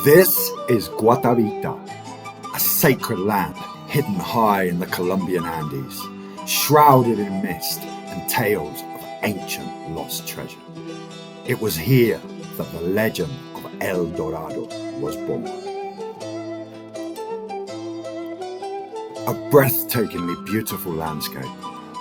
This is Guatavita, a sacred land hidden high in the Colombian Andes, shrouded in mist and tales of ancient lost treasure. It was here that the legend of El Dorado was born. A breathtakingly beautiful landscape,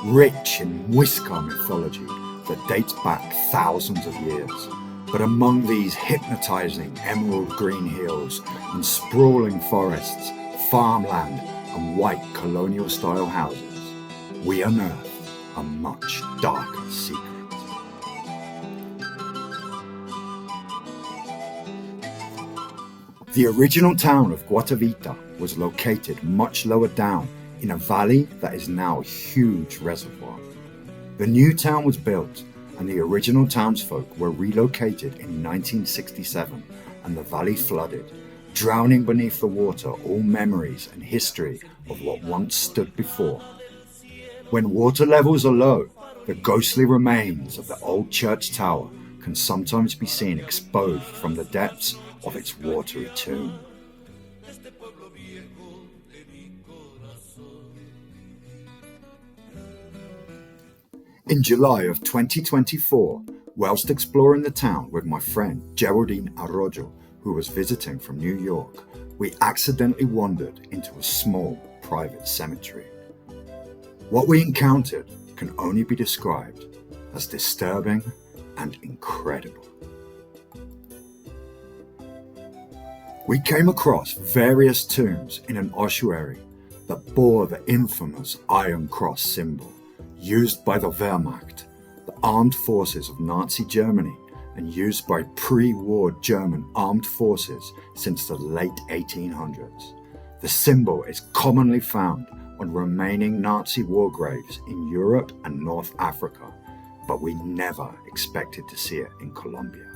rich in Muisca mythology that dates back thousands of years. But among these hypnotizing emerald green hills and sprawling forests, farmland and white colonial-style houses, we unearth a much darker secret. The original town of Guatavita was located much lower down in a valley that is now a huge reservoir. The new town was built and the original townsfolk were relocated in 1967 and the valley flooded, drowning beneath the water all memories and history of what once stood before. When water levels are low, the ghostly remains of the old church tower can sometimes be seen exposed from the depths of its watery tomb. In July of 2024, whilst exploring the town with my friend Geraldine Arroyo, who was visiting from New York, we accidentally wandered into a small private cemetery. What we encountered can only be described as disturbing and incredible. We came across various tombs in an ossuary that bore the infamous Iron Cross symbol, used by the Wehrmacht, the armed forces of Nazi Germany, and used by pre-war German armed forces since the late 1800s. The symbol is commonly found on remaining Nazi war graves in Europe and North Africa, but we never expected to see it in Colombia.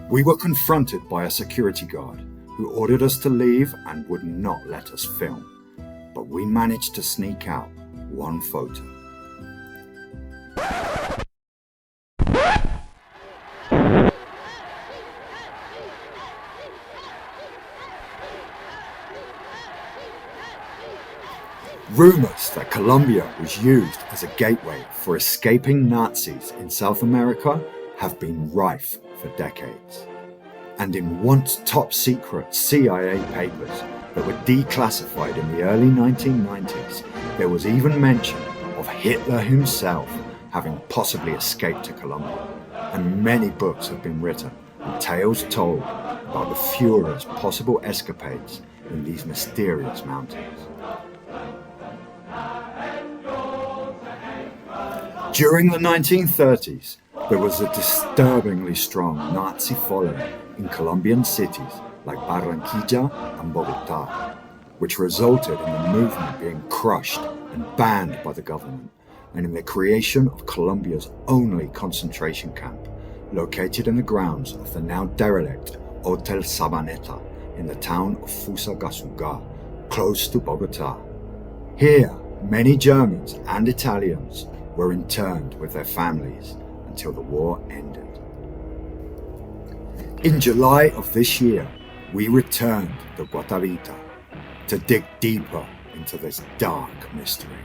We were confronted by a security guard who ordered us to leave and would not let us film, but we managed to sneak out one photo. Rumors that Colombia was used as a gateway for escaping Nazis in South America have been rife for decades. And in once top-secret CIA papers that were declassified in the early 1990s, there was even mention of Hitler himself having possibly escaped to Colombia. And many books have been written and tales told about the Führer's possible escapades in these mysterious mountains. During the 1930s, there was a disturbingly strong Nazi following in Colombian cities like Barranquilla and Bogotá, which resulted in the movement being crushed and banned by the government, and in the creation of Colombia's only concentration camp, located in the grounds of the now derelict Hotel Sabaneta in the town of Fusagasugá, close to Bogotá. Here, many Germans and Italians were interned with their families until the war ended. In July of this year, we returned to Guatavita to dig deeper into this dark mystery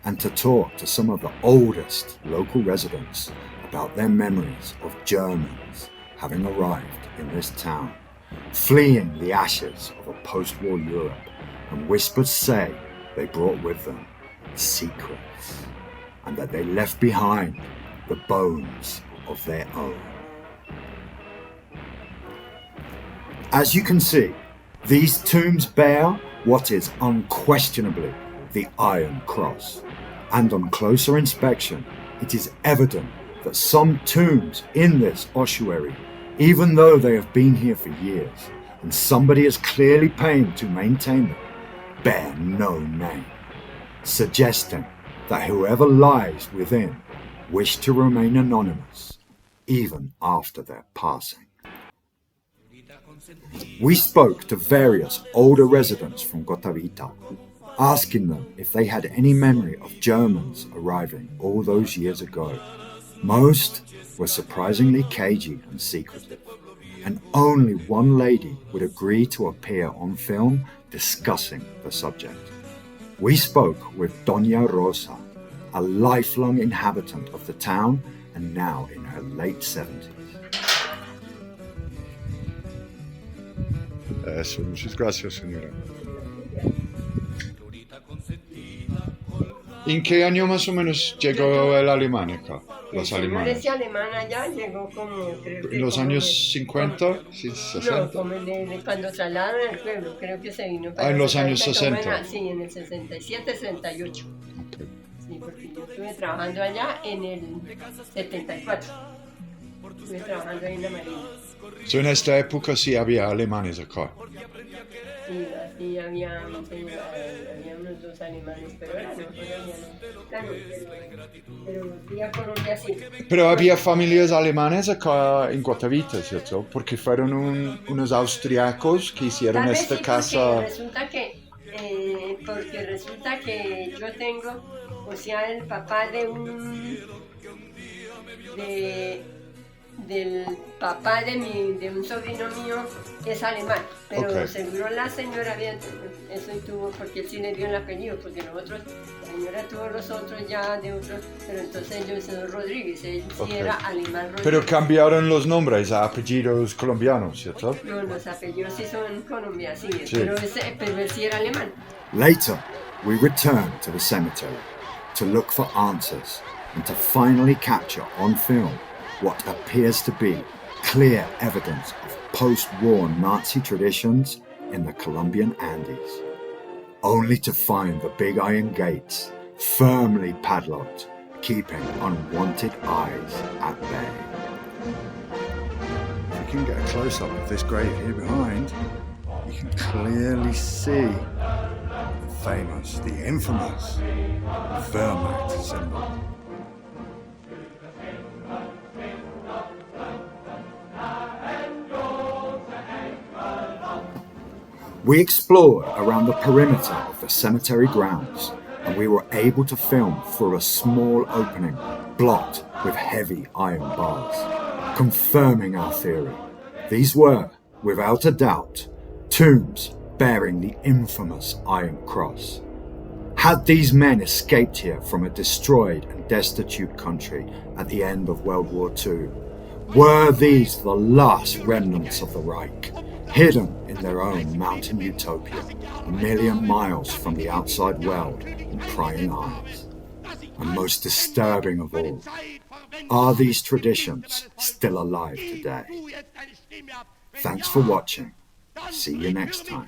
and to talk to some of the oldest local residents about their memories of Germans having arrived in this town, fleeing the ashes of a post-war Europe, and whispers say they brought with them secrets, and that they left behind the bones of their own. As you can see, these tombs bear what is unquestionably the Iron Cross, and on closer inspection, it is evident that some tombs in this ossuary, even though they have been here for years, and somebody is clearly paying to maintain them, bear no name, suggesting that whoever lies within wish to remain anonymous even after their passing. We spoke to various older residents from Guatavita, asking them if they had any memory of Germans arriving all those years ago. Most were surprisingly cagey and secretive, and only one lady would agree to appear on film discussing the subject. We spoke with Doña Rosa, a lifelong inhabitant of the town and now in her late 70s. Eso, muchas gracias, señora. ¿En qué año más o menos llegó el alemán acá? Los alemanes. Ese alemán allá llegó como, creo que... ¿En los como años 50? ¿Sí, 60? No, como cuando trasladaron el pueblo, creo que se vino para... En los años 60. Sí, en el 67, 68. Okay. Sí, porque yo estuve trabajando allá en el 74. Estuve trabajando ahí en la Marina. So, en esta época sí había alemanes acá. Sí, había unos 2 alemanes, pero ahora no, claro, pero fui a Colombia sí. Pero había familias alemanes acá en Guatavita, ¿cierto? Porque fueron unos austriacos que hicieron esta sí, casa. Porque resulta que yo tengo, o sea, el papá del papá de un sobrino mío es alemán, pero Okay. seguro la señora bien, eso tuvo, porque él sí le dio el apellido, porque nosotros, la señora tuvo los otros ya de otros, pero entonces yo soy Rodríguez, él sí Okay. era alemán Rodríguez. Pero cambiaron los nombres a apellidos colombianos, ¿cierto? No, los apellidos sí son colombianos, sí. Sí. Pero él sí era alemán. Later, we returned to the cemetery to look for answers and to finally capture on film what appears to be clear evidence of post-war Nazi traditions in the Colombian Andes, only to find the big iron gates firmly padlocked, keeping unwanted eyes at bay. If you can get a close-up of this grave here behind, you can clearly see the famous, the infamous Wehrmacht symbol. We explored around the perimeter of the cemetery grounds, and we were able to film through a small opening blocked with heavy iron bars, confirming our theory. These were, without a doubt, tombs bearing the infamous Iron Cross. Had these men escaped here from a destroyed and destitute country at the end of World War II? Were these the last remnants of the Reich, hidden in their own mountain utopia, a million miles from the outside world and prying eyes? And most disturbing of all, are these traditions still alive today? Thanks for watching. See you next time.